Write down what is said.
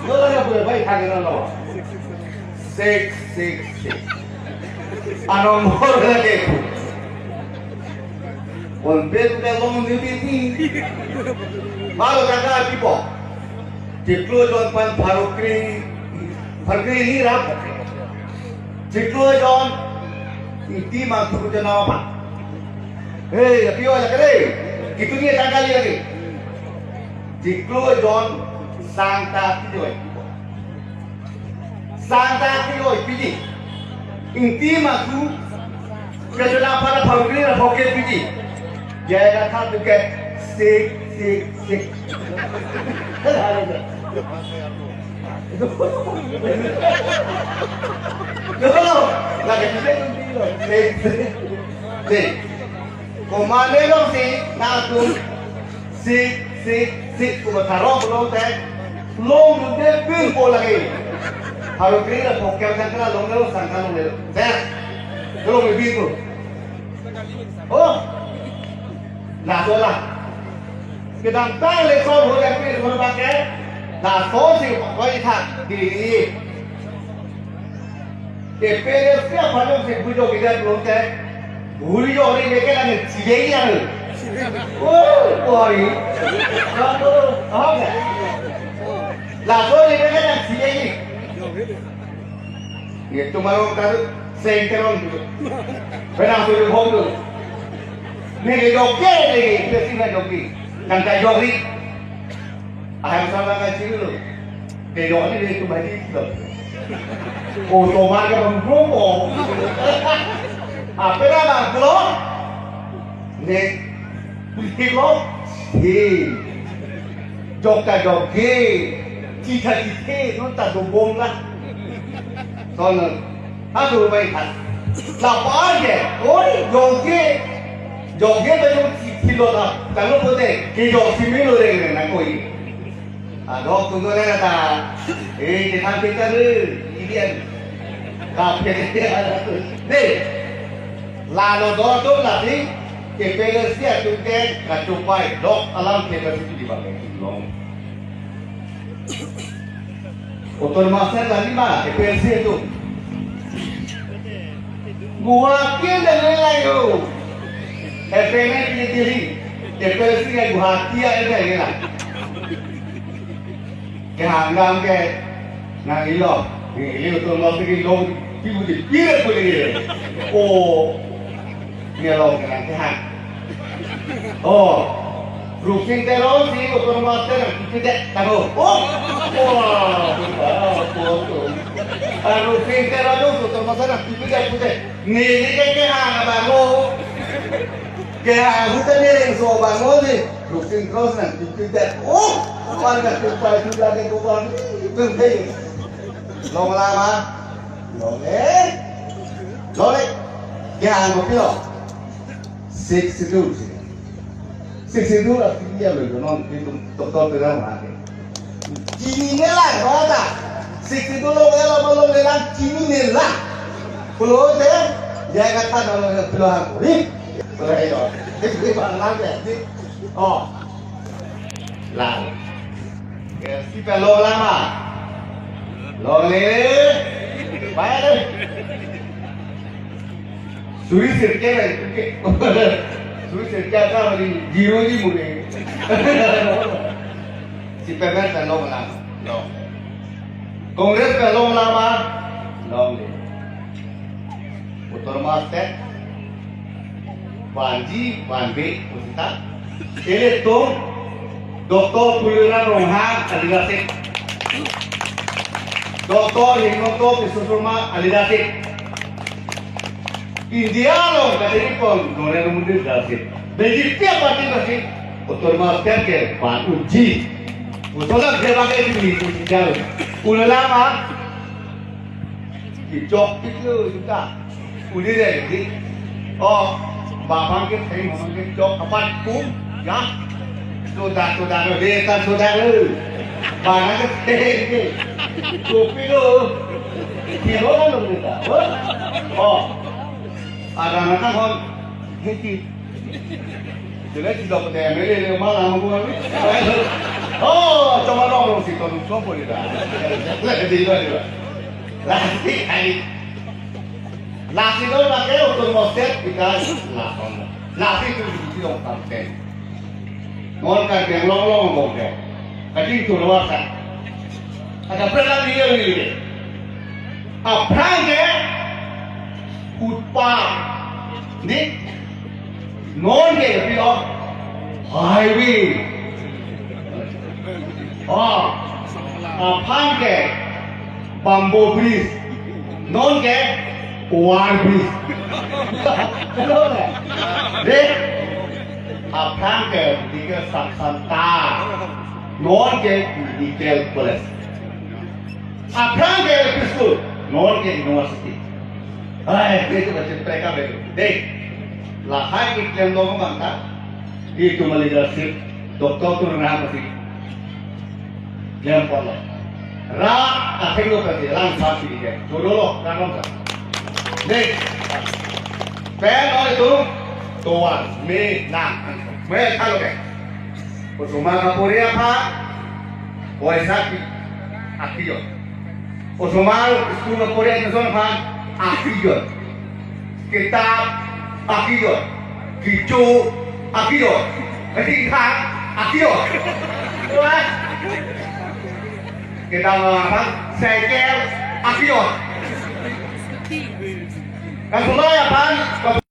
너가 boleh kagetan lo. Six. Ano mo lagi? On bed ka long ni. Malo kaka tipo. Tiklo jon pan farukri ni rap. Tiklo jon inti makhluk jana apa? Hey, apio lagi. Kitunya tanggal lagi. Tiklo jon Santa Tijoy. Santa Tijoy pidi. Inti makhluk jana pada farukri na poket pidi. Jaya kata tuket sik. No, lagi kita nanti loh. Sik. Komande lo sih, nakum sik. Kuma taruh belum teh, long udah ping pola lagi. Kalau kira pokok kan kena long lo sangkan long lo. Teh, kalau lebih tu. Oh, nah solah. Kita tak lekor boleh pilih boleh pakai. Nah, sosi boleh tak diri. Epele siapa pun sih bujuk kita belum teh. Buli orang ni mereka ni cibai ni. Oh, boy. Apa ni? Lah, sosi mereka ni cibai ni. Itu malu kan sengkeron tu. Pernah tu hong tu. Ni joki ni, pasti ni joki. Nangka joki. Ayam sama kacil tu. Kedok ni dia tu bagi tu. Oh, tomat ke pembunuh. Apa nama belum? Ni, belum. Joki. Cita, nonton dombong lah. Soalnya, aku baik kan. Lapar je. Oh, joki tu kilo dah. Kalau boleh, kilo sembilan orang nak koi. Dok tunggu ni ada. Kita kita ni, ini kafe ada tu. Ni, lalu tu lagi, kepala siapa tu ke kacupai. Dok alam kita tu di bawah long. Otor master lagi mana? Kepala siapa tu? Guwahati dan lain-lain tu. Kepala dia diri. Kepala siapa guwahati ada ni lah. Kehanggam ke nang ilo tu lo pergi lo ibu di kira boleh oh ni lo kena kehang oh roofing terus si otor master tidak tahu oh roofing terus otor master tidak putih ni kehang bango kehang bukan ni yang so bango ni roofing terus nanti tidak oh mana kita sudah ada kubur penting. Long lama, long. Yang apa? 62. 62 artinya berapa? Non itu total berapa? Kini ni lah, mana? 62 long lah, kini ni lah. Pulau deh, jangan kata orang pulau aku. Pulau itu, itu mana lagi? Oh, lah. Si pelo lama, lole, bayar. Suri sirke lah, suri sirke apa ni? Zero ni mule. Si pelo lama, no. Kongres pelo lama, lole. Otor master, banji, banbe, kita. Ele tu. Doktor Puliran Rohan Alidatik. Doktor Hingnoto Pisusuma Alidatik. Indiano katanya pun Noren Mundir Dasit. Begitu apa sih? Doktor Master ke Pak Uji. Usaha sebagai ini jauh. Udah lama. Kicok itu juga. Udah deh. Oh, bapak kita saya ngomong kicok apa tuh? Ya. Sudah, dia sudah lu. Mana ke? Kopi lu. Kilo kan lu kita. Oh, ada anak kan? Henti. Jadi sudah pada MLA ni malah bukan ni. Oh, ตัวนุ่งส้มพอดีละแล้วดีด้วยดีกว่าลาสิไอ้ลาสิโดนมาแก้วตัวมอสเตอร์พิการลาคนลาสิตัวที่ต้องทำเต็มนอนกันเพียงร้องบอกแกกระดิ่งตัวว่าสักอาจจะเป็นอะไรนี่อ่ะพรางแกพูดป้านี่นอนแกพี่อ๋อไฮวีอ๋อพรางแกบัมโบบรีสนอนแกวานบรีสรู้ไหมเด็กพรางแกดีก็สักสันตานอนแกดีเกลพลสพรางแกพิสูจน์नॉन के यूनिवर्सिटी हाय देखो बच्चे ट्रैका देखो देख लाहाय के क्लेम दोनों बनता ये तुम्हारी लीडरशिप डॉक्टर तो रहा पति क्लेम पढ़ रा आखिर लोग करते राम साफ सीधी है जो लो राम सा देख पहले और तो वन में ना मैं क्या लोग है वो सुमार का पूरे apa वैसा की आखिर Osman school of Korea and so on Akiyot Kitab Akiyot Kichu Akiyot Ketika Akiyot What? Kita apa? Segel Akiyot Kan semua apa?